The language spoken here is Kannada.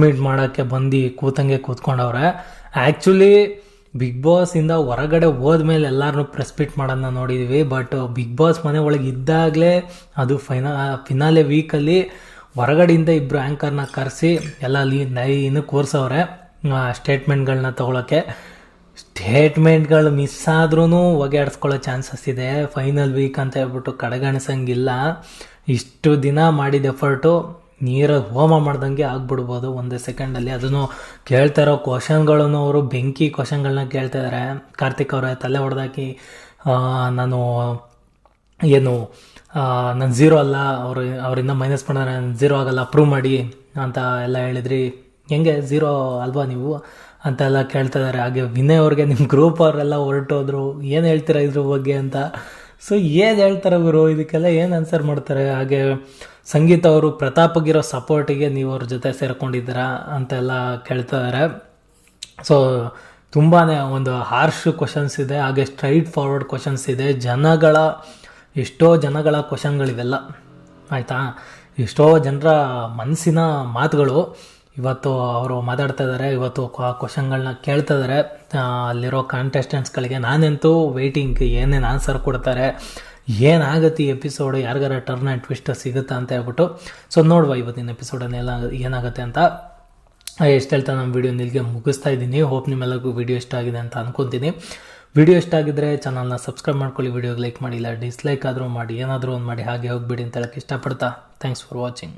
ಮೀಟ್ ಮಾಡೋಕ್ಕೆ ಬಂದು ಕೂತಂಗೆ ಕೂತ್ಕೊಂಡವ್ರೆ. ಆ್ಯಕ್ಚುಲಿ ಬಿಗ್ ಬಾಸಿಂದ ಹೊರಗಡೆ ಹೋದ್ಮೇಲೆ ಎಲ್ಲರೂ ಪ್ರೆಸ್ ಮೀಟ್ ಮಾಡೋದನ್ನ ನೋಡಿದ್ವಿ. ಬಟ್ ಬಿಗ್ ಬಾಸ್ ಮನೆ ಒಳಗೆ ಇದ್ದಾಗಲೇ ಅದು ಫಿನಾಲೆ ವೀಕಲ್ಲಿ ಹೊರಗಡೆಯಿಂದ ಇಬ್ಬರು ಆ್ಯಂಕರ್ನ ಕರೆಸಿ ಎಲ್ಲ ಲೈನು ಕೂರ್ಸವ್ರೆ ಸ್ಟೇಟ್ಮೆಂಟ್ಗಳನ್ನ ತೊಗೊಳಕ್ಕೆ. ಸ್ಟೇಟ್ಮೆಂಟ್ಗಳು ಮಿಸ್ ಆದ್ರೂ ಹೊಗೆ ಆಡಿಸ್ಕೊಳ್ಳೋ ಚಾನ್ಸಸ್ ಇದೆ. ಫೈನಲ್ ವೀಕ್ ಅಂತ ಹೇಳ್ಬಿಟ್ಟು ಕಡೆಗಣಿಸಂಗಿಲ್ಲ. ಇಷ್ಟು ದಿನ ಮಾಡಿದ ಎಫರ್ಟು ನೀರಾಗ ಹೋಮ ಮಾಡ್ದಂಗೆ ಆಗ್ಬಿಡ್ಬೋದು ಒಂದೇ ಸೆಕೆಂಡಲ್ಲಿ. ಅದನ್ನು ಕೇಳ್ತಾ ಇರೋ ಕ್ವಶನ್ಗಳನ್ನು ಅವರು ಬೆಂಕಿ ಕ್ವಶನ್ಗಳನ್ನ ಕೇಳ್ತಾ ಇದ್ದಾರೆ. ಕಾರ್ತಿಕ್ ಅವರೇ ತಲೆ ಹೊಡೆದಾಕಿ ನಾನು ಝೀರೋ ಅಲ್ಲ, ಅವರಿಂದ ಮೈನಸ್ ಮಾಡಿದ್ರೆ ನಾನು ಝೀರೋ ಆಗಲ್ಲ, ಪ್ರೂವ್ ಮಾಡಿ ಅಂತ ಎಲ್ಲ ಹೇಳಿದ್ರಿ. ಹೆಂಗೆ ಝೀರೋ ಅಲ್ವಾ ನೀವು ಅಂತೆಲ್ಲ ಕೇಳ್ತಾ ಇದ್ದಾರೆ. ಹಾಗೆ ವಿನಯ್ ಅವ್ರಿಗೆ ನಿಮ್ಮ ಗ್ರೂಪ್ ಅವರೆಲ್ಲ ಹೊರಟೋದ್ರು, ಏನು ಹೇಳ್ತೀರಾ ಇದ್ರ ಬಗ್ಗೆ ಅಂತ. ಸೊ ಏನು ಹೇಳ್ತಾರೆ ಗುರು, ಇದಕ್ಕೆಲ್ಲ ಏನು ಆನ್ಸರ್ ಮಾಡ್ತಾರೆ. ಹಾಗೆ ಸಂಗೀತ ಅವರು ಪ್ರತಾಪ್ಗಿರೋ ಸಪೋರ್ಟಿಗೆ ನೀವು ಅವ್ರ ಜೊತೆ ಸೇರ್ಕೊಂಡಿದ್ದೀರಾ ಅಂತೆಲ್ಲ ಕೇಳ್ತಾ ಇದ್ದಾರೆ. ಸೊ ತುಂಬಾ ಒಂದು ಹಾರ್ಶ್ ಕ್ವಶನ್ಸ್ ಇದೆ, ಹಾಗೆ ಸ್ಟ್ರೈಟ್ ಫಾರ್ವರ್ಡ್ ಕ್ವಶನ್ಸ್ ಇದೆ. ಎಷ್ಟೋ ಜನಗಳ ಕ್ವಶನ್ಗಳಿವೆಲ್ಲ, ಆಯಿತಾ. ಎಷ್ಟೋ ಜನರ ಮನಸ್ಸಿನ ಮಾತುಗಳು ಇವತ್ತು ಅವರು ಮಾತಾಡ್ತಾ ಇದ್ದಾರೆ. ಇವತ್ತು ಕ್ವಶನ್ಗಳನ್ನ ಕೇಳ್ತಾ ಇದ್ದಾರೆ ಅಲ್ಲಿರೋ ಕಾಂಟೆಸ್ಟೆಂಟ್ಸ್ಗಳಿಗೆ. ನಾನಂತೂ ವೆಯ್ಟಿಂಗ್ ಏನೇನು ಆನ್ಸರ್ ಕೊಡ್ತಾರೆ, ಏನಾಗುತ್ತೆ ಈ ಎಪಿಸೋಡು, ಯಾರಿಗಾರ ಟರ್ನ್ ಆ್ಯಂಡ್ ಟ್ವಿಸ್ಟ್ ಸಿಗುತ್ತಾ ಅಂತ ಹೇಳ್ಬಿಟ್ಟು. ಸೊ ನೋಡುವ ಇವತ್ತಿನ ಎಪಿಸೋಡನ್ನೆಲ್ಲ ಏನಾಗುತ್ತೆ ಅಂತ. ಎಷ್ಟು ಹೇಳ್ತಾ ನಮ್ಮ ವಿಡಿಯೋ ಇಲ್ಲಿಗೆ ಮುಗಿಸ್ತಾ ಇದ್ದೀನಿ. ಹೋಪ್ ನಿಮ್ಮೆಲ್ಲರಿಗೂ ವಿಡಿಯೋ ಇಷ್ಟ ಆಗಿದೆ ಅಂತ ಅನ್ಕೊತೀನಿ. ವಿಡಿಯೋ ಇಷ್ಟ ಆಗಿದ್ರೆ ಚಾನಲ್ನ ಸಬ್ಸ್ಕ್ರೈಬ್ ಮಾಡ್ಕೊಳ್ಳಿ, ವಿಡಿಯೋಗೆ ಲೈಕ್ ಮಾಡಿಲ್ಲ ಡಿಸ್ಲೈಕ್ ಆದರೂ ಮಾಡಿ, ಏನಾದರೂ ಒಂದು ಮಾಡಿ ಹಾಗೆ ಹೋಗ್ಬಿಡಿ ಅಂತ ಹೇಳಕ್ಕೆ ಇಷ್ಟಪಡ್ತಾ ಥ್ಯಾಂಕ್ಸ್ ಫಾರ್ ವಾಚಿಂಗ್.